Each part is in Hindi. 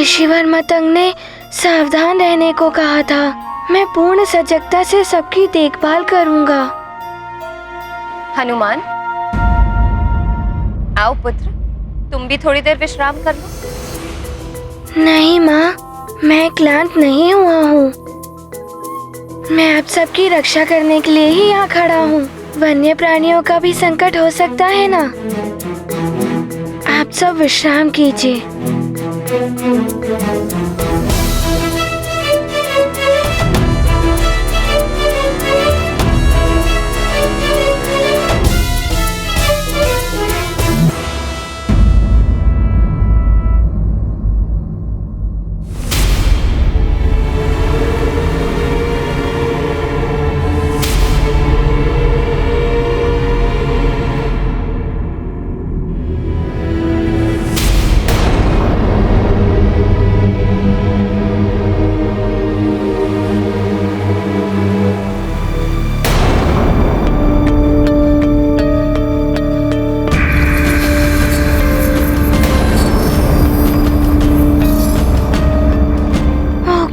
ऋषिवर मतंग ने सावधान रहने को कहा था। मैं पूर्ण सजगता से सबकी देखभाल करूंगा। हनुमान, आओ पुत्र, तुम भी थोड़ी देर विश्राम कर लो। नहीं माँ, मैं क्लांत नहीं हुआ हूँ। मैं आप सबकी रक्षा करने के लिए ही यहाँ खड़ा हूँ। वन्य प्राणियों का भी संकट हो सकता है ना। आप सब विश्राम कीजिए।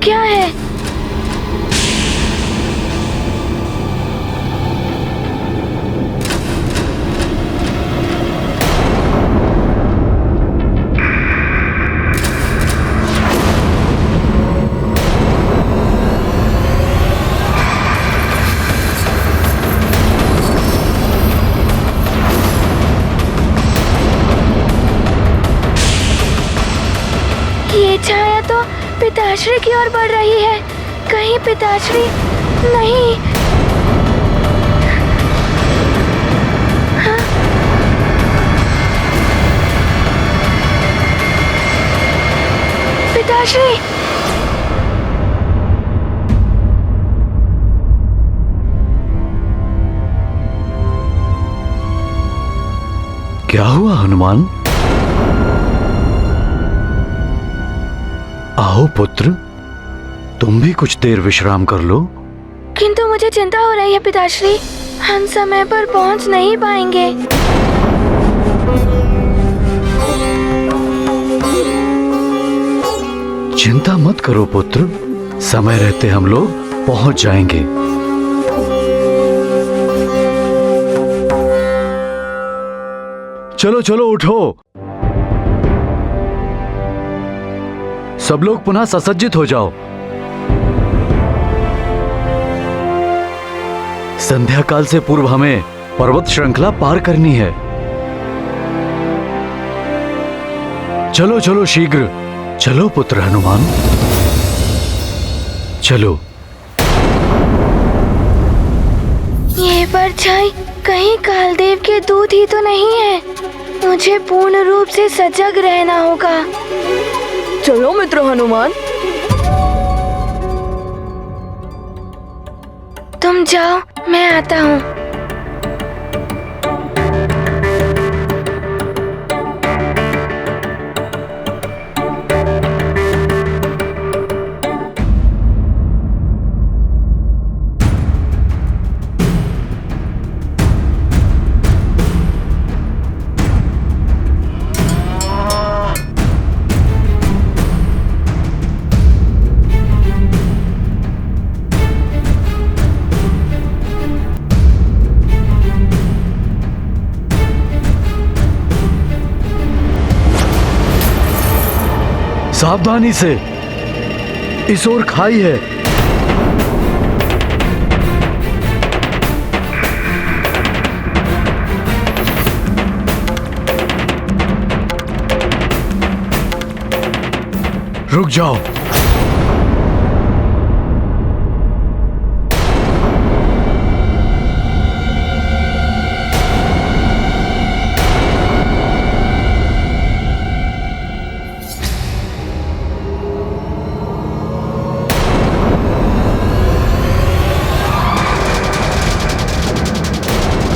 क्या है? ये छाया तो पिताश्री की ओर बढ़ रही है। कहीं पिताश्री नहीं। हाँ? पिताश्री, क्या हुआ हनुमान? आओ पुत्र, तुम भी कुछ देर विश्राम कर लो। किंतु मुझे चिंता हो रही है पिताश्री। हम समय पर पहुंच नहीं पाएंगे। चिंता मत करो पुत्र, समय रहते हम लोग पहुंच जाएंगे। चलो चलो उठो, सब लोग पुनः ससज्जित हो जाओ। संध्या काल से पूर्व हमें पर्वत श्रृंखला पार करनी है। चलो चलो शीघ्र चलो पुत्र हनुमान, चलो। ये परछाई कहीं कालदेव के दूत ही तो नहीं है। मुझे पूर्ण रूप से सजग रहना होगा। चलो मित्र हनुमान। तुम जाओ, मैं आता हूँ। सावधानी से, इस ओर खाई है। रुक जाओ।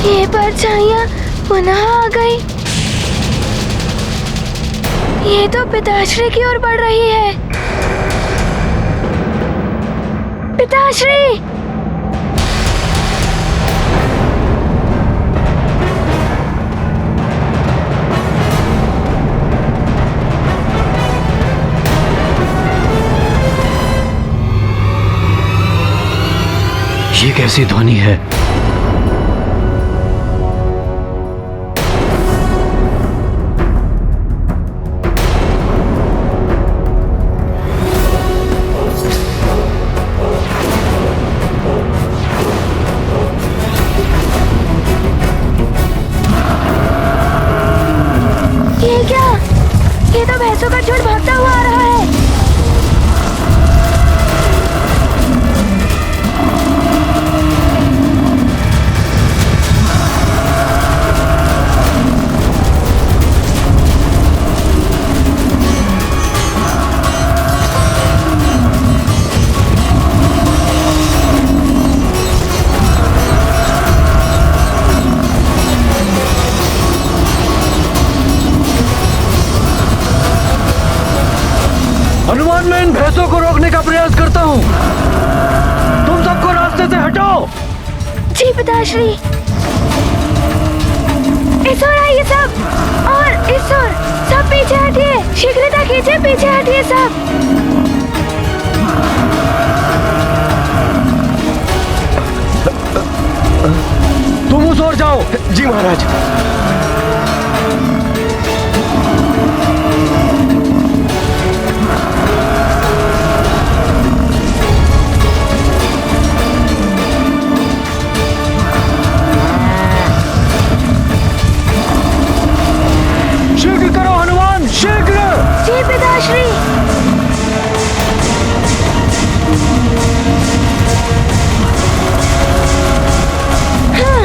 ये परछाइयाँ पुनः आ गई। ये तो पिताश्री की ओर बढ़ रही है। पिताश्री, ये कैसी ध्वनि है? ये क्या? ये तो भैंसों का झुंड भागता हुआ आ रहा है। हनुमान, मैं इन भैंसों को रोकने का प्रयास करता हूँ। तुम सबको रास्ते से हटाओ। जी पिताश्री। इस ओर आइए सब, और इस ओर सब पीछे हटिए। शीघ्रता कीजिए, पीछे हटिए सब। तुम उस ओर जाओ। जी महाराज। शीघ्र करो हनुमान, शीघ्र। जी पिताश्री। हाँ।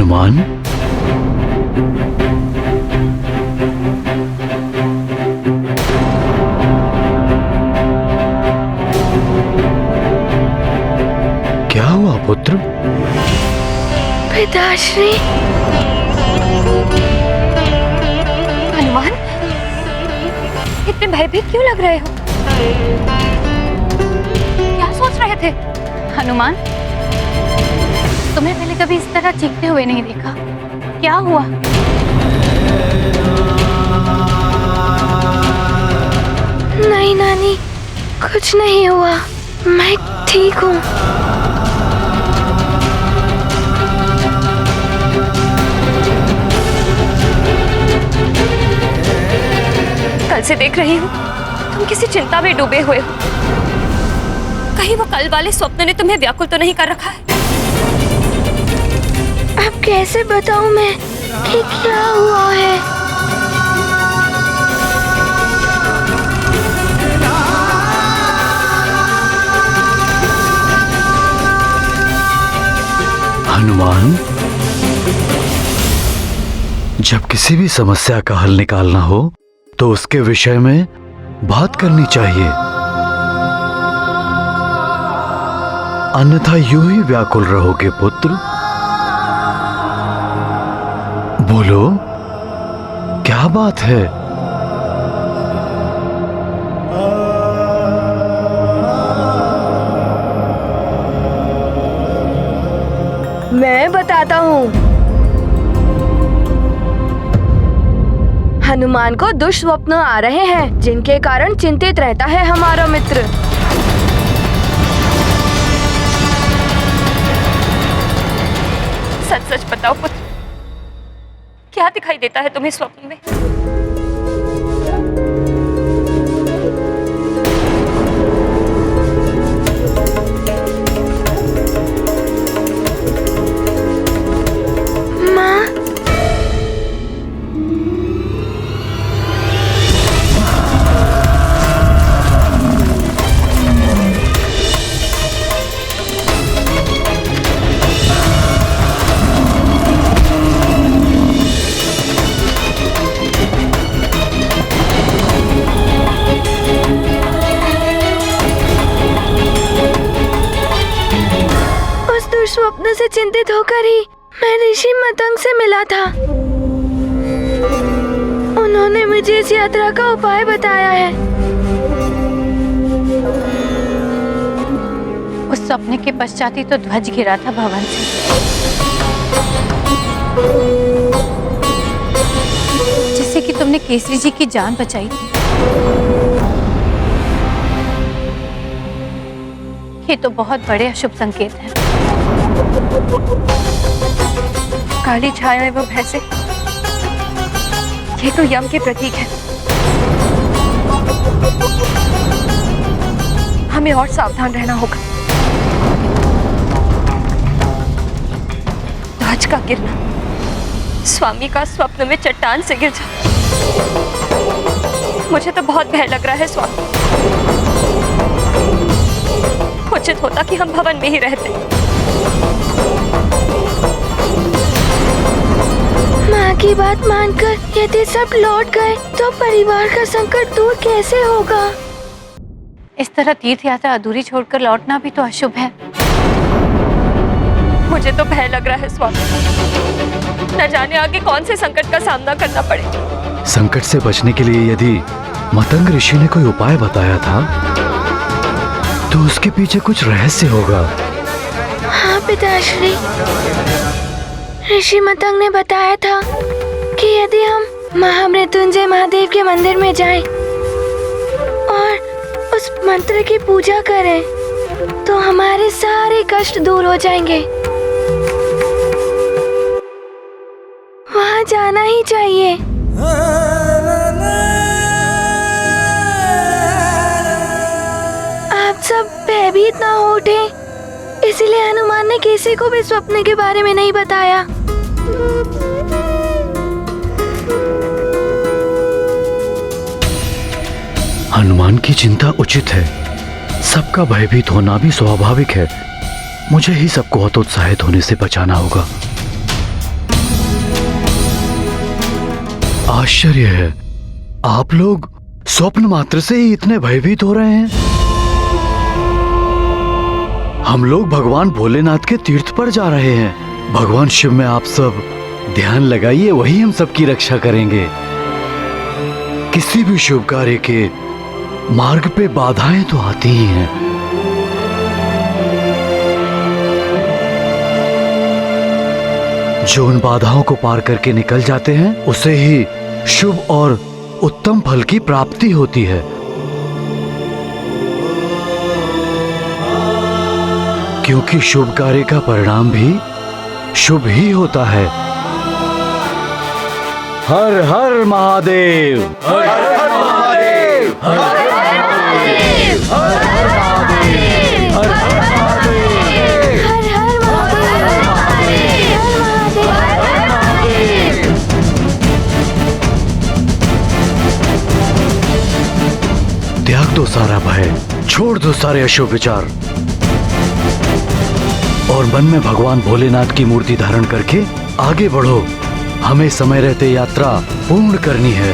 हनुमान, क्या हुआ पुत्र? पिताश्री, हनुमान, इतने भयभीत क्यों लग रहे हो? क्या सोच रहे थे? हनुमान, तुम्हें पहले कभी इस तरह चीखते हुए नहीं देखा। क्या हुआ? नहीं नानी, कुछ नहीं हुआ, मैं ठीक हूँ। कल से देख रही हूँ तुम किसी चिंता में डूबे हुए हो। कहीं वो कल वाले स्वप्न ने तुम्हें व्याकुल तो नहीं कर रखा है? अब कैसे बताऊं मैं कि क्या हुआ है? हनुमान, जब किसी भी समस्या का हल निकालना हो तो उसके विषय में बात करनी चाहिए, अन्यथा यूं ही व्याकुल रहोगे पुत्र। बोलो, क्या बात है? मैं बताता हूँ। हनुमान को दुष्स्वप्न आ रहे हैं, जिनके कारण चिंतित रहता है हमारा मित्र। सच सच बताओ पुत्र, क्या दिखाई देता है तुम्हें स्वप्न में? माँ, स्वप्न से चिंतित होकर ही मैं ऋषि मतंग से मिला था। उन्होंने मुझे इस यात्रा का उपाय बताया है। उस सपने के पश्चात ही तो ध्वज गिरा था भवन से। जिससे कि तुमने केसरी जी की जान बचाई थी। ये तो बहुत बड़े अशुभ संकेत हैं। काली छाया एवं भैंसे, ये तो यम के प्रतीक है। हमें और सावधान रहना होगा। ध्वज का गिरना, स्वामी का स्वप्न में चट्टान से गिर जाना, मुझे तो बहुत भय लग रहा है स्वामी। उचित होता कि हम भवन में ही रहते। माँ की बात मानकर यदि सब लौट गए तो परिवार का संकट दूर कैसे होगा? इस तरह तीर्थ यात्रा अधूरी छोड़कर लौटना भी तो अशुभ है। मुझे तो भय लग रहा है स्वामी, न जाने आगे कौन से संकट का सामना करना पड़े। संकट से बचने के लिए यदि मतंग ऋषि ने कोई उपाय बताया था तो उसके पीछे कुछ रहस्य होगा। हाँ पिताश्री, ऋषि मतंग ने बताया था कि यदि हम महामृत्युंजय महादेव के मंदिर में जाएं और उस मंत्र की पूजा करें तो हमारे सारे कष्ट दूर हो जाएंगे। वहाँ जाना ही चाहिए। आप सब भयभीत ना हो उठे, इसीलिए हनुमान ने किसी को भी स्वप्न के बारे में नहीं बताया। हनुमान की चिंता उचित है, सबका भयभीत होना भी स्वाभाविक है। मुझे ही सबको हतोत्साहित होने से बचाना होगा। आश्चर्य है, आप लोग स्वप्न मात्र से ही इतने भयभीत हो रहे हैं। हम लोग भगवान भोलेनाथ के तीर्थ पर जा रहे हैं। भगवान शिव में आप सब ध्यान लगाइए, वही हम सबकी रक्षा करेंगे। किसी भी शुभ कार्य के मार्ग पे बाधाएं तो आती ही हैं। जो उन बाधाओं को पार करके निकल जाते हैं उसे ही शुभ और उत्तम फल की प्राप्ति होती है। क्योंकि शुभ कार्य का परिणाम भी शुभ ही होता है। हर हर महादेव, हर हर महादेव, हर हर महादेव, हर हर महादेव, हर हर महादेव, हर हर महादेव, हर हर महादेव। त्याग दो सारा भय, छोड़ दो सारे अशुभ विचार और मन में भगवान भोलेनाथ की मूर्ति धारण करके आगे बढ़ो। हमें समय रहते यात्रा पूर्ण करनी है।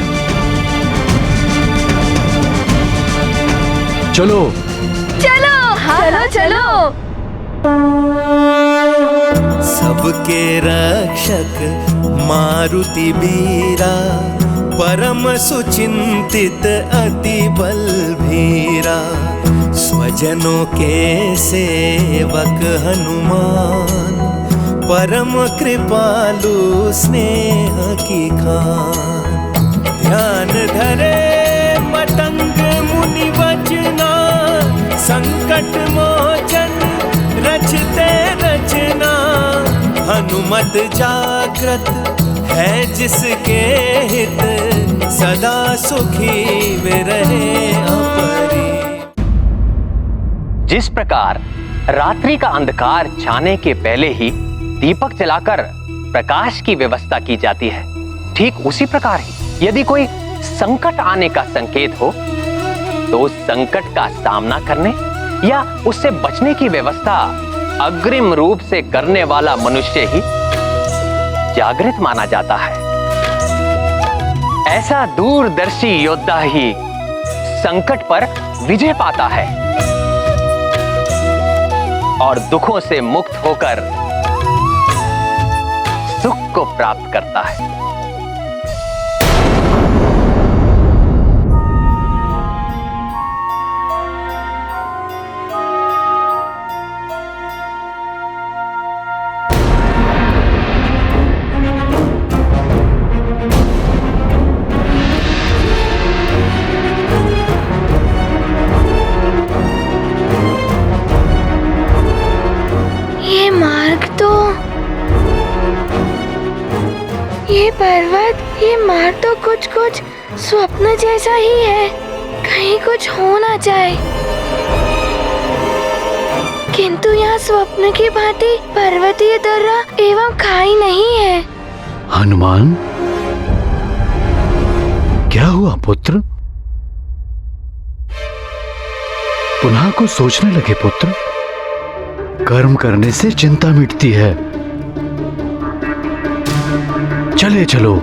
चलो चलो, चलो चलो। सबके रक्षक मारुति बीरा, परम सुचिंतित अति बलभीरा। स्वजनों के सेवक हनुमान, परम कृपालु स्नेह की खान। ध्यान धरे पतंग मुनि वचना, संकट मोचन रचते रचना। हनुमत जागृत है जिसके हित, सदा सुखी वे रहे अपरी। जिस प्रकार रात्रि का अंधकार छाने के पहले ही दीपक जलाकर प्रकाश की व्यवस्था की जाती है, ठीक उसी प्रकार ही यदि कोई संकट आने का संकेत हो तो उस संकट का सामना करने या उससे बचने की व्यवस्था अग्रिम रूप से करने वाला मनुष्य ही जागृत माना जाता है। ऐसा दूरदर्शी योद्धा ही संकट पर विजय पाता है और दुखों से मुक्त होकर सुख को प्राप्त करता है। ये पर्वत, ये मार्ग तो कुछ कुछ स्वप्न जैसा ही है। कहीं कुछ हो ना जाए। किंतु यहाँ स्वप्न की भांति पर्वतीय दर्रा एवं खाई नहीं है। हनुमान, क्या हुआ पुत्र? पुनः कुछ सोचने लगे पुत्र? कर्म करने से चिंता मिटती है। चले चलो